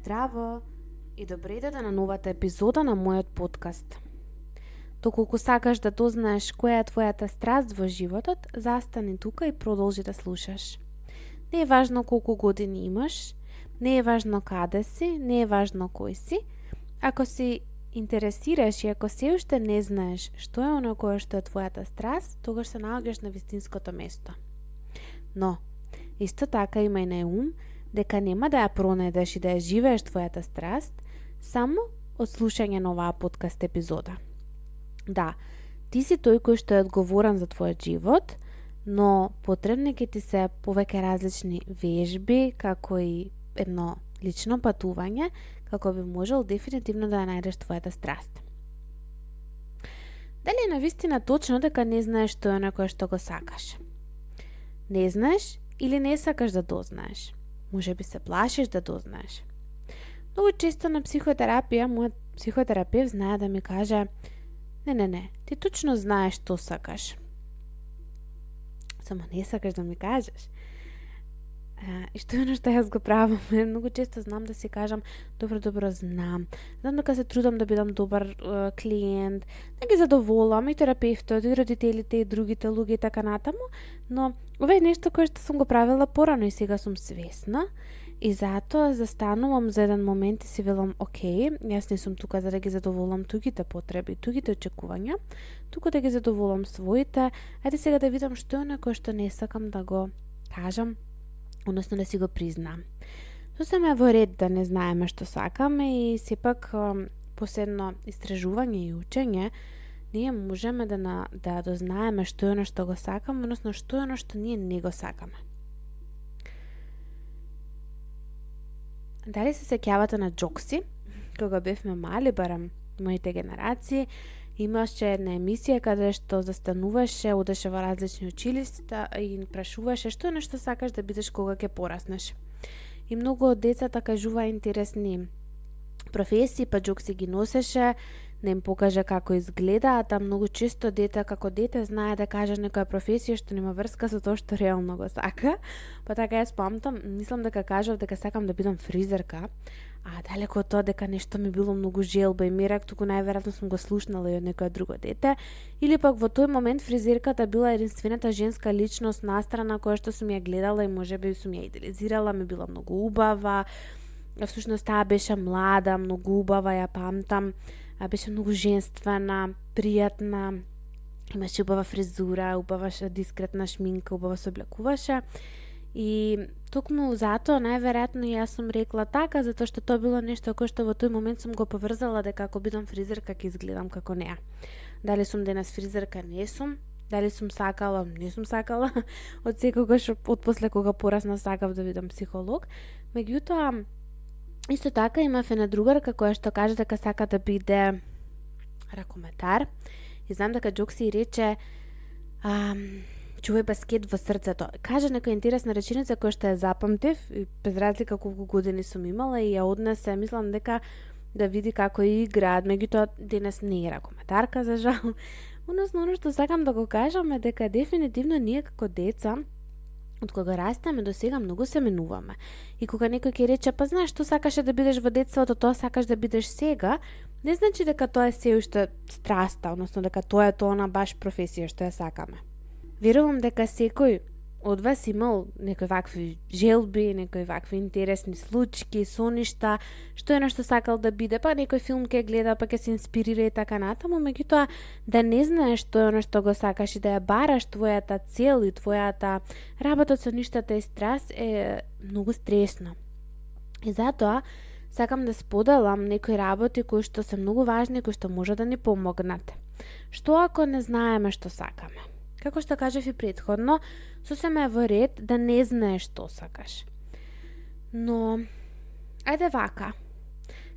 Здраво и добре дојде на новата епизода на мојот подкаст. Доколку сакаш да дознаеш која е твојата страст во животот, застани тука и продолжи да слушаш. Не е важно колку години имаш, не е важно каде си, не е важно кој си. Ако си интересираш и ако се уште не знаеш што е оно кое што е твојата страст, тогаш се наоѓаш на вистинското место. Но, исто така имај на ум дека нема да ја пронедеш и да ја живееш твојата страст само од слушање на оваа подкаст епизода. Да, ти си тој кој што е одговорен за твојот живот, но потребни ќе ти се повеќе различни вежби, како и едно лично патување, како би можел дефинитивно да ја најдеш твојата страст. Дали е навистина точно дека не знаеш што е оно кое што го сакаш? Не знаеш или не сакаш да дознаеш? Може би се плашиш да дознаеш. Многу често на психотерапија, мојот психотерапевт знае да ми каже: Не, ти точно знаеш што сакаш. Само не сакаш да ми кажеш. И што е оно што јас го правам? Многу често знам да си кажам: добро, знам дека се трудам да бидам добар клиент, да ги задоволам и терапевтот, и родителите, и другите луѓе и така натаму, но ова е нешто кое што сум го правила порано и сега сум свесна и затоа застанувам за еден момент и си велам: окей, јас не сум тука за да ги задоволам тугите потреби, тугите очекувања, туку да ги задоволам своите. Ајде сега да видам што е оно кое што не сакам да го кажам, односно да си го признам. Сосема е во ред да не знаеме што сакаме и сепак последно истражување и учење ние можеме да дознаеме што е оно што го сакаме, односно што е оно што ние не го сакаме. Дали се сеќавате на Џокси? Кога бевме мали, барам моите генерации, имаше една емисија каде што застануваше, одеше во различни училишта и прашуваше што е нешто сакаш да бидеш кога ќе пораснеш. И многу од децата кажува интересни професии, па Џокси ги носеше, не им покаже како изгледаат, а многу често дете како дете знае да каже некоја професија што нема врска со тоа што реално го сака. Па така јас памтам, мислам дека кажав дека сакам да бидам фризерка, а далеко од тоа дека нешто ми било многу желба и мерак, туку најверојатно сум го слушнала и од некој друго дете, или пак во тој момент фризерката била единствената женска личност настрана која што сум ја гледала и можеби сум ја идеализирала, ми била многу убава. Всушност таа беше млада, многу убава, ја памтам, беше многу женствена, пријатна, имаше убава фризура, убава дискретна шминка, убава се облекуваше. И токму затоа најверојатно јас сум рекла така, затоа што тоа било нешто кое што во тој момент сум го поврзала дека ако бидам фризерка ќе изгледам како неа. Дали сум денес фризерка? Не сум. Дали сум сакала? Не сум сакала. Од секогаш, од после кога порасна, сакав да бидам психолог. Меѓутоа, исто така имав една другарка која што каже дека сака да биде ракометар. И знам дека Џокси рече: чувај баскет во срцето. Кажа некоја интересна реченица која што ја запамтив, без разлика колку години сум имала, и ја однесе, мислам дека да види како играат, меѓутоа денес не е ракометарка, за жал. Односно, оно што сакам да го кажам е дека дефинитивно ние како деца, од кога растеме до сега, многу се менуваме. И кога некој ќе рече: па знаеш што сакаше да бидеш во детството, тоа сакаш да бидеш сега, не значи дека тоа е се уште страста, односно дека тоа е тоа баш професија што ја сакаме. Верувам дека секој од вас имал некои вакви желби, некои вакви интересни случаи, соништа, што е нешто сакал да биде, па некој филм ќе гледа, па ќе се инспирира и така натаму, меѓутоа да не знаеш што е оно што го сакаш и да ја бараш твојата цел и твојата работа со ништата и страст е многу стресно. И затоа сакам да споделам некои работи кои што се многу важни, кои што може да ни помогнат. Што ако не знаеме што сакаме? Како што кажав и претходно, сосема е во ред да не знаеш што сакаш. Но, ајде вака,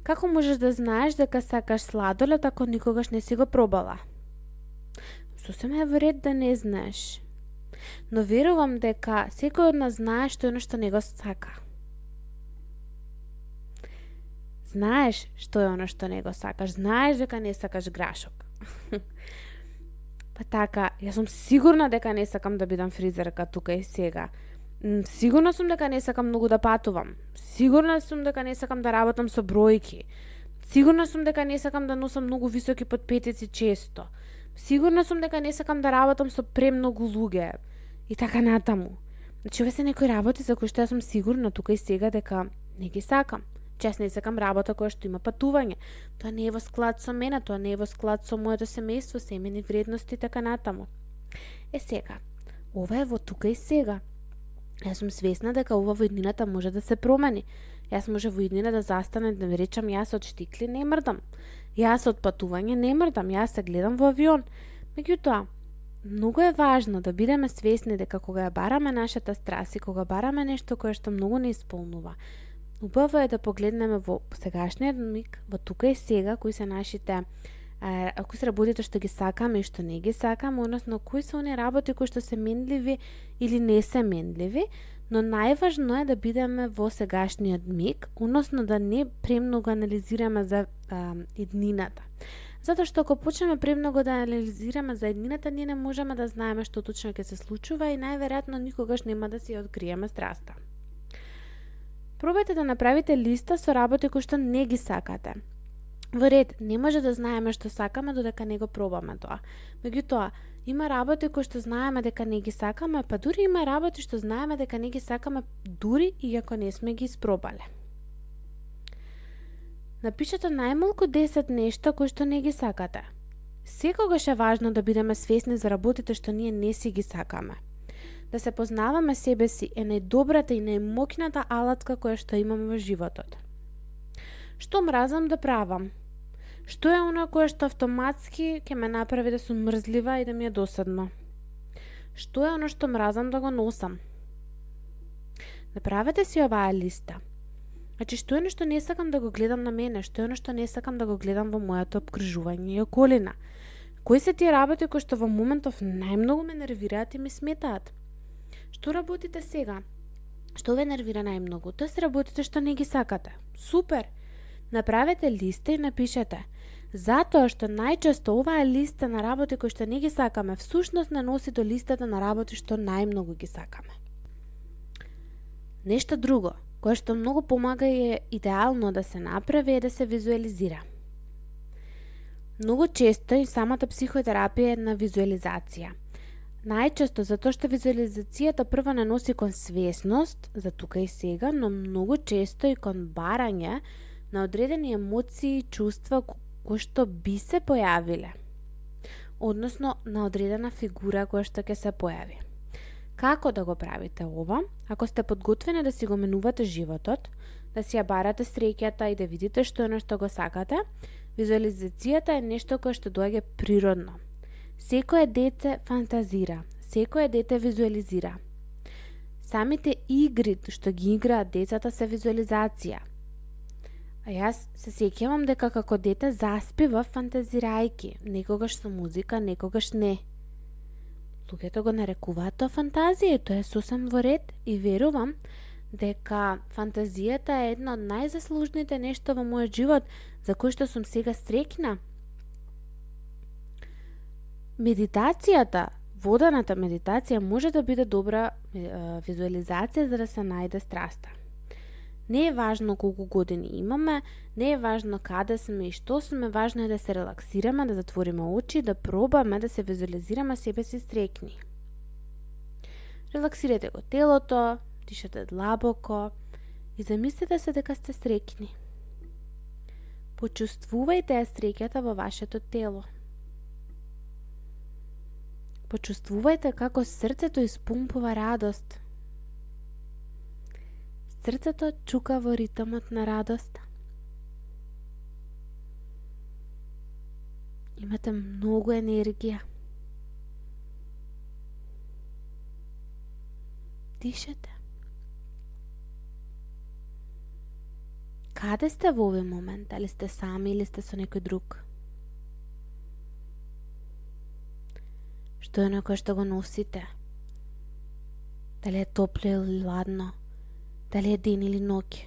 како можеш да знаеш дека сакаш сладолед ако никогаш не си го пробала? Сосема е во ред да не знаеш. Но верувам дека секој од нас знае што е нешто не го сака. Знаеш што е оно што не го сакаш, знаеш дека не сакаш грашок. Па така, јас сум сигурна дека не сакам да бидам фризерка тука и сега. Сигурна сум дека не сакам многу да патувам. Сигурна сум дека не сакам да работам со бројки. Сигурна сум дека не сакам да носам многу високи подпетици често. Сигурна сум дека не сакам да работам со премногу луѓе. И така натаму. Значи, ова се некои работи за кои што јас сум сигурна тука и сега дека не ги сакам. Че јас не сакам работа која што има патување. Тоа не е во склад со мене, тоа не е во склад со моето семејство, семени вредности и така натаму. Сега, ова е во тука и сега. Јас сум свесна дека ова во иднината може да се промени. Јас може во иднина да застане да речам јас од штикли не мрдам. Јас од патување не мрдам, јас се гледам во авион. Меѓутоа, многу е важно да бидеме свесни дека кога ја бараме нашата страст и кога бараме нешто кое што многу не исполнува, убаво е да погледнеме во сегашниот миг, во тука и сега, кои се нашите кои се работите што ги сакаме и што не ги сакаме, односно кои се оние работи кои што се менливи или не се менливи, но најважно е да бидеме во сегашниот миг, односно да не премногу анализираме за иднината. Затоа што ако почнеме премногу да анализираме за иднината, ние не можеме да знаеме што точно ќе се случува и најверојатно никогаш нема да си ја откриеме страста. Пробајте да направите листа со работи кои што не ги сакате. Во ред, не може да знаеме што сакаме додека не го пробаме тоа. Меѓутоа, има работи кои што знаеме дека не ги сакаме, па дури има работи што знаеме дека не ги сакаме дури и ако не сме ги испробале. Напишете најмалку 10 нешта кои што не ги сакате. Секогаш е важно да бидеме свесни за работите што ние не си ги сакаме. Да се познаваме себе си е најдобрата и најмоќната алатка која што имаме во животот. Што мразам да правам? Што е она кое што автоматски ќе ме направи да сум мрзлива и да ми е досадно? Што е оно што мразам да го носам? Направете си оваа листа. Значи, што е нешто не сакам да го гледам на мене? Што е нешто не сакам да го гледам во моето обкружување и околина? Кои се тие работи кои што во моментов најмногу ме нервираат и ми сметаат? Што работите сега? Што ве нервира најмногу? Тоа се работите што не ги сакате. Супер! Направете листа и напишете. Затоа што најчесто оваа листа на работи кои што не ги сакаме всушност не носи до листата на работи што најмногу ги сакаме. Нешто друго, кое што многу помага и е идеално да се направи е да се визуализира. Многу често и самата психотерапија е една визуализација. Најчесто затоа што визуализацијата прво не носи кон свесност за тука и сега, но многу често и кон барање на одредени емоции и чувства кои што би се појавиле. Односно на одредена фигура која што ќе се појави. Како да го правите ова? Ако сте подготвени да си го менувате животот, да си ја барате среќата и да видите што е нешто го сакате, визуализацијата е нешто кое што доаѓа природно. Секое дете фантазира, секое дете визуализира. Самите игри што ги играат децата се визуализација. А јас се сеќавам дека како дете заспивав фантазирајки, некогаш со музика, некогаш не. Луѓето го нарекуваат тоа фантазија и тоа е сосем во ред и верувам дека фантазијата е една од најзаслужните нешто во мојот живот за кој што сум сега среќна. Медитацијата, водената медитација може да биде добра визуализација за да се најде страста. Не е важно колку години имаме, не е важно каде сме и што сме, важно е да се релаксираме, да затвориме очи, да пробаме да се визуализираме себе си среќни. Релаксирате го телото, дишате длабоко и замислете се дека сте среќни. Почувствувајте ја среќата во вашето тело. Почувствувајте како срцето испумпува радост. Срцето чука во ритмот на радост. Имате многу енергија. Дишете. Каде сте во овој момент? Дали сте сами или сте со некој друг? Што е некој што го носите? Дали е топло или ладно? Дали е ден или ноќ?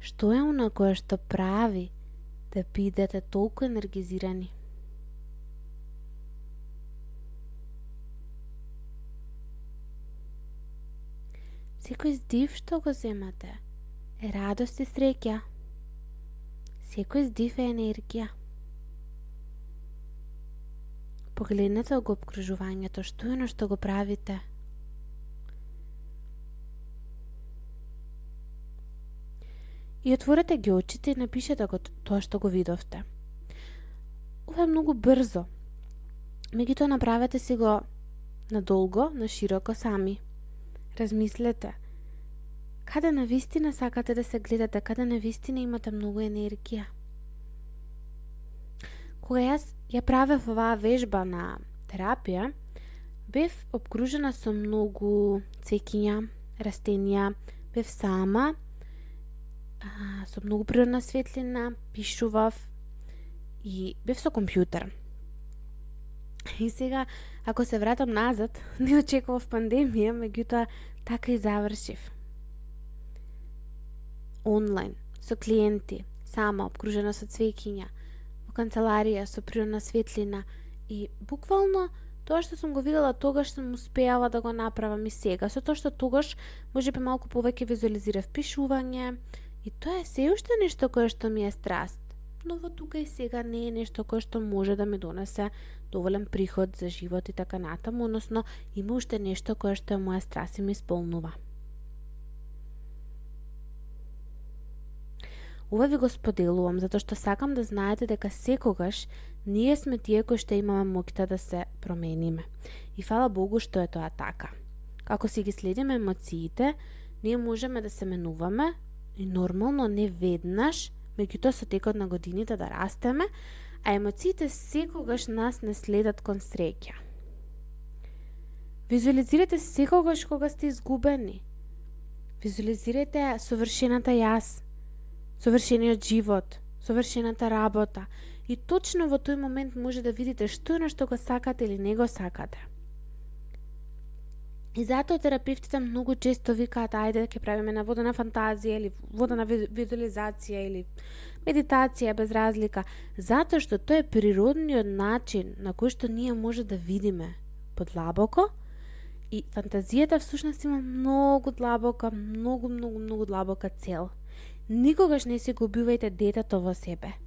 Што е она кое што прави да бидете толку енергизирани? Секој здив што го земате е радост и среќа. Секој здив е енергија. Погледнете го обкружувањето, што е што го правите. И отворете ги очите и напишете го тоа што го видовте. Ова е многу брзо. Меѓутоа направете си го надолго, на широко сами. Размислете. Каде на вистина сакате да се гледате, каде на вистина имате многу енергија. Кога јас ја правев оваа вежба на терапија, бев обкружена со многу цвеќиња, растенија, бев сама, со многу природна светлина, пишував и бев со компјутер. И сега, ако се вратам назад, не очекував пандемија, меѓутоа така и завршив. Онлайн, со клиенти, сама, обкружена со цвеќиња, во канцеларија, со природна светлина и буквално тоа што сум го видела тогаш сум успеала да го направам и сега, со тоа што тогаш можеби малку повеќе визуализирав пишување и тоа е се уште нешто кое што ми е страст. Но во тука и сега не е нешто кое што може да ми донесе доволен приход за живот и така натаму, односно има уште нешто кое што е моја страст и ми исполнува. Ова ви го споделувам затоа што сакам да знаете дека секогаш ние сме тие кои што имаме моќта да се промениме. И фала Богу што е тоа така. Како си ги следиме емоциите, ние можеме да се менуваме и нормално не веднаш, меѓутоа со текот на годините да растеме, а емоциите секогаш нас не следат кон среќа. Визуализирате секогаш кога сте изгубени. Визуализирате совршената јас, совршениот живот, совршената работа и точно во тој момент може да видите што е што го сакате или не го сакате. И затоа терапевтите многу често викаат ајде ќе правиме на водена фантазија или водена визуализација или медитација без разлика, затоа што тоа е природниот начин на кој што ние може да видиме подлабоко и фантазијата всушност има многу длабока, многу длабока цел. Никогаш не си губивајте детето во себе.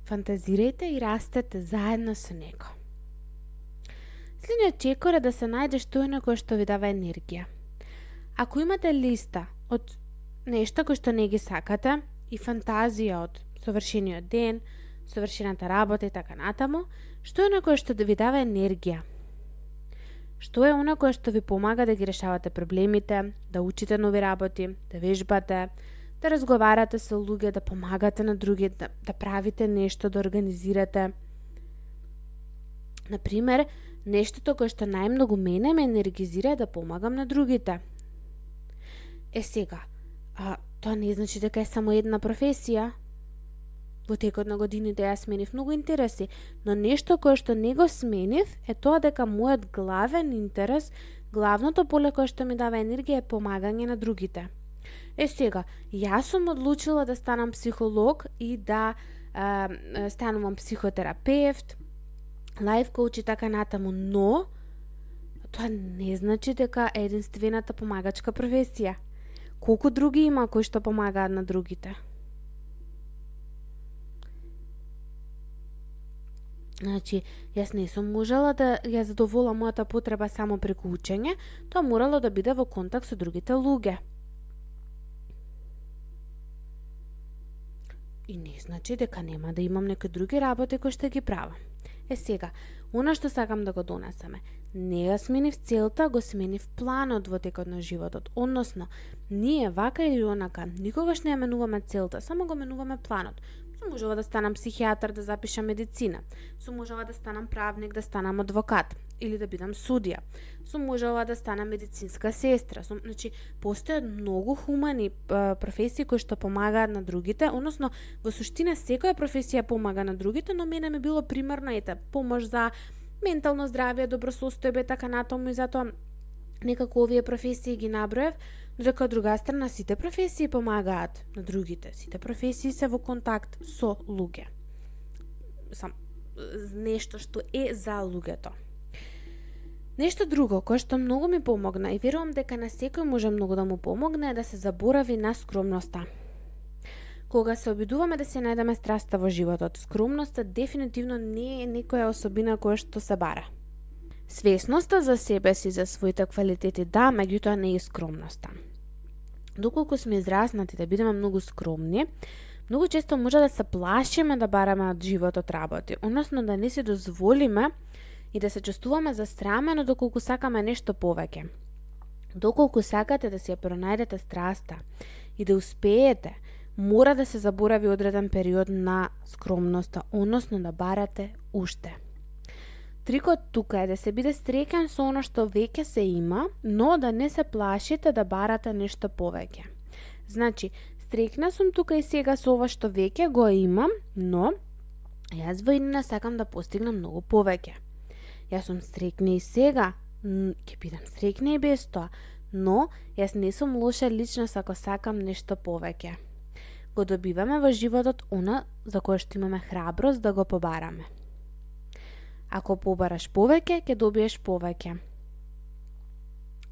Фантазирајте и растете заедно со него. Следниот чекор е да се најде што е на кое што ви дава енергија. Ако имате листа од нешто кој што не ги сакате и фантазија од совршениот ден, совршената работа и така натаму, што е на кое што да ви дава енергија? Што е она кое што ви помага да ги решавате проблемите, да учите нови работи, да вежбате, да разговарате со луѓе, да помагате на други, да правите нешто, да организирате. Например, нештото кое што најмногу мене ме енергизира е да помагам на другите. Сега, тоа не значи дека е само една професија. Во текот на годините јас сменив многу интереси, но нешто кое што не го сменив е тоа дека мојот главен интерес, главното поле кое што ми дава енергија е помагање на другите. Сега, јас сум одлучила да станам психолог и да станувам психотерапевт, лайф коуч и така натаму, но тоа не значи дека е единствената помагачка професија. Колку други има кои што помагаат на другите? Значи, јас не сум можела да ја задоволам мојата потреба само преку учење, тоа морало да биде во контакт со другите луѓе. И не значи дека нема да имам некои други работи кои што ги правам. Сега, она што сакам да го донесеме, не ја сменив целта, го сменив планот во текот на животот. Односно, ние вака или онака никогаш не ја менуваме целта, само го менуваме планот. Сум можела да станам психијатар, да запишам медицина. Сум можела да станам правник, да станам адвокат или да бидам судија. Сум можела да станам медицинска сестра. Значи, постојат многу хумани професии кои што помагаат на другите, односно во суштина секоја професија помага на другите, но мене ми било примерно помош за ментално здравје, добросостојба и така натаму, и затоа некако овие професии ги наброев, но дека од друга страна сите професии помагаат на другите, сите професии се во контакт со луѓе. Нешто што е за луѓето. Нешто друго кое што многу ми помогна и верувам дека на секој може многу да му помогне е да се заборави на скромноста. Кога се обидуваме да се најдеме страста во животот, скромноста дефинитивно не е некоја особина која што се бара. Свесноста за себе си, за своите квалитети, да, меѓутоа не е скромноста. Доколку сме израснати да бидеме многу скромни, многу често може да се плашиме да бараме од животот работи, односно да не си дозволиме и да се чувствуваме засрамено доколку сакаме нешто повеќе. Доколку сакате да си ја пронајдете страста и да успеете, мора да се заборави одреден период на скромноста, односно да барате уште. Трикот тука е да се биде среќен со оно што веќе се има, но да не се плашите да барате нешто повеќе. Значи, среќна сум тука и сега со ова што веќе го имам, но јас во иднина сакам да постигнам многу повеќе. Јас сум среќна и сега, ќе бидам среќна и без тоа, но јас не сум лоша личност ако сакам нешто повеќе. Го добиваме во животот она за кое што имаме храброст да го побараме. Ако побараш повеќе, ќе добиеш повеќе.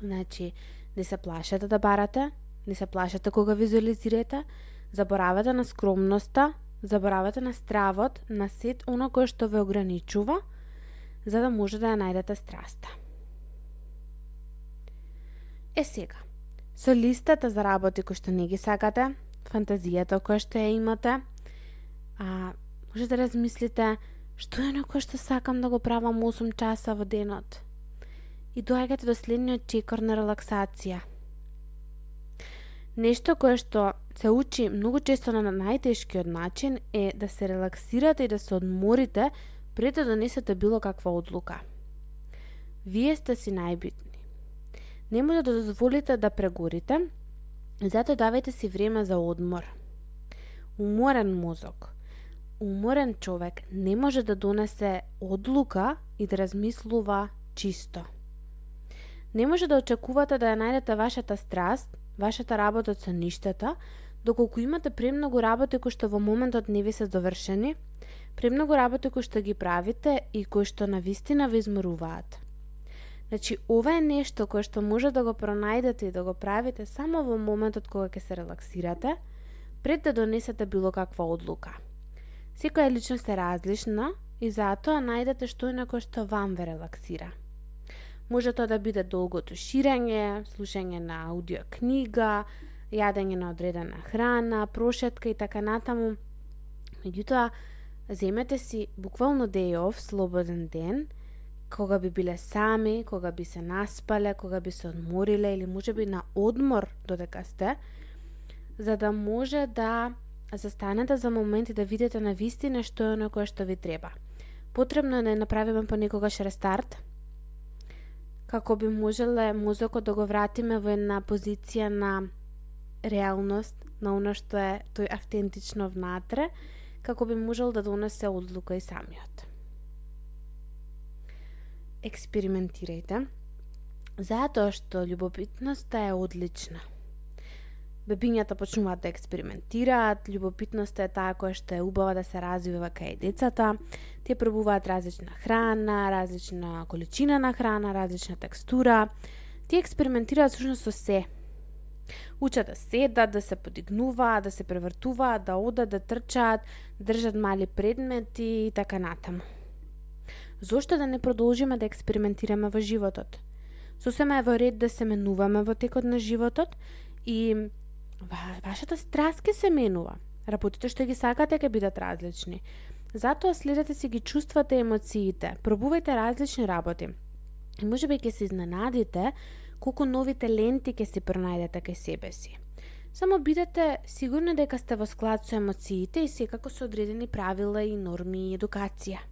Значи, не се плашете да барате, не се плашете кога визуализирате, заборавате на скромноста, заборавате на стравот, на сет оно кое што ве ограничува, за да може да ја најдете страста. Сега, со листата за работи кои што не ги сакате, фантазијата која што ја имате, може да размислите што е некој што сакам да го правам 8 часа во денот. И доаѓате до следниот чекор на релаксација. Нешто кое што се учи многу често на најтешкиот начин е да се релаксирате и да се одморите пред да донесете било каква одлука. Вие сте си најбитни. Не може да дозволите да прегорите, затоа давајте си време за одмор. Уморен мозок, уморен човек не може да донесе одлука и да размислува чисто. Не може да очекувате да ја најдете вашата страст, вашата работа со ништата, доколку имате премногу работи кои што во моментот не ви се довршени, премногу работи кои што ги правите и кои што навистина ви изморуваат. Значи, ова е нешто кое што може да го пронајдете и да го правите само во моментот кога ќе се релаксирате, пред да донесете било каква одлука. Секоја личност е различна и затоа најдете што е некој што вам ве релаксира. Може тоа да биде долго туширање, слушање на аудио книга, јадење на одредена храна, прошетка и така натаму. Меѓутоа, земете си буквално day off, слободен ден, кога би биле сами, кога би се наспале, кога би се одмориле или можеби на одмор додека сте, за да може да застанете за момент и да видите на вистина што е оно кое што ви треба. Потребно е да направиме понекогаш рестарт, како би можеле мозокот да го вратиме во една позиција на реалност, на оно што е тој автентично внатре, како би можел да донесе одлука и самиот. Експериментирајте, затоа што љубопитноста е одлична. Бебињата почнуваат да експериментираат, љубопитноста е таа која што е убава да се развива кај децата, тие пробуваат различна храна, различна количина на храна, различна текстура, тие експериментираат всушност со се. Учат да седат, да се подигнуваат, да се превртуваат, да одат, да трчаат, држат мали предмети и така натаму. Зошто да не продолжиме да експериментираме во животот? Сосема е во ред да се менуваме во текот на животот и вашата страст ќе се менува. Работите што ги сакате ќе бидат различни. Затоа следете си ги чувствата и емоциите, пробувајте различни работи. И можеби ќе се изненадите колку нови таленти ќе си пронајдете кај себе си. Само бидете сигурни дека сте во склад со емоциите и секако со одредени правила и норми и едукација.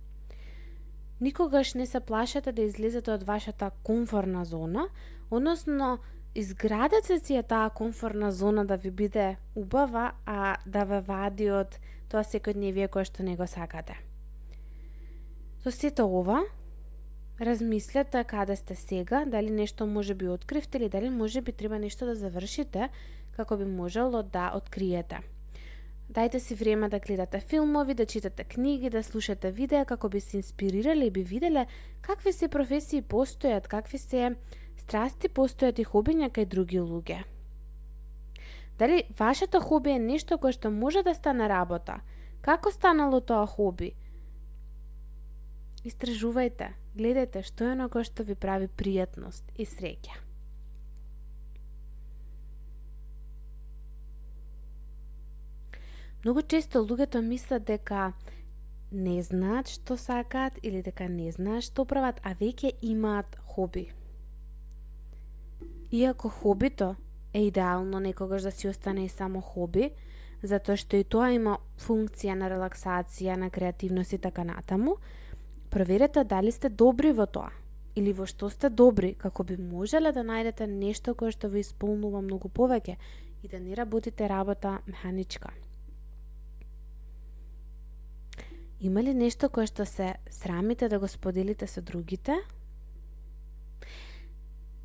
Никогаш не се плашете да излезете од вашата комфорна зона, односно изградете си таа комфорна зона да ви биде убава, а да ве вади од тоа секојдневие кое што не го сакате. Со сето ова, размислете каде сте сега, дали нешто може би откривте или дали може би треба нешто да завршите како би можело да откриете. Дајте си време да гледате филмови, да читате книги, да слушате видеа како би се инспирирале и би виделе какви се професии постојат, какви се страсти постојат и хобиња кај други луѓе. Дали вашето хоби е нешто кое што може да стане работа? Како станало тоа хоби? Истражувајте, гледајте што е оно кое што ви прави пријатност и среќа. Многу често луѓето мислат дека не знаат што сакаат или дека не знаат што прават, а веќе имаат хоби. Иако хобито е идеално некогаш да си остане и само хоби, затоа што и тоа има функција на релаксација, на креативност и така натаму, проверете дали сте добри во тоа или во што сте добри, како би можеле да најдете нешто кое што ви исполнува многу повеќе и да не работите работа механичка. Има ли нешто кое што се срамите да го споделите со другите?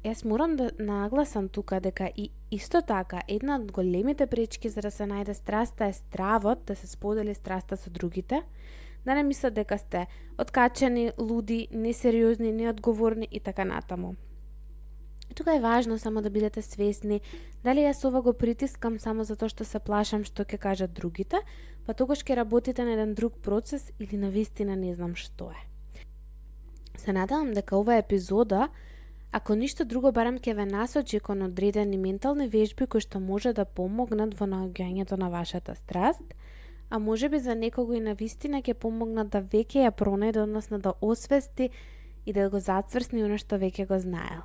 Јас морам да нагласам тука дека и исто така една од големите пречки за да се најде страста е стравот да се сподели страста со другите, да не мислат дека сте откачени, луди, несериозни, неодговорни и така натаму. Тука е важно само да бидете свесни дали јас ова го притискам само затоа што се плашам што ќе кажат другите, па тогаш ќе работите на еден друг процес или навистина не знам што е. Се надевам дека ова епизода, ако ништо друго, барем ќе ве насочи кон одредени ментални вежби кои што може да помогнат во наоѓањето на вашата страст, а можеби за некого и навистина ќе помогнат да веќе ја пронајде, односно да освести и да го зацврсни оно што веќе го знаел.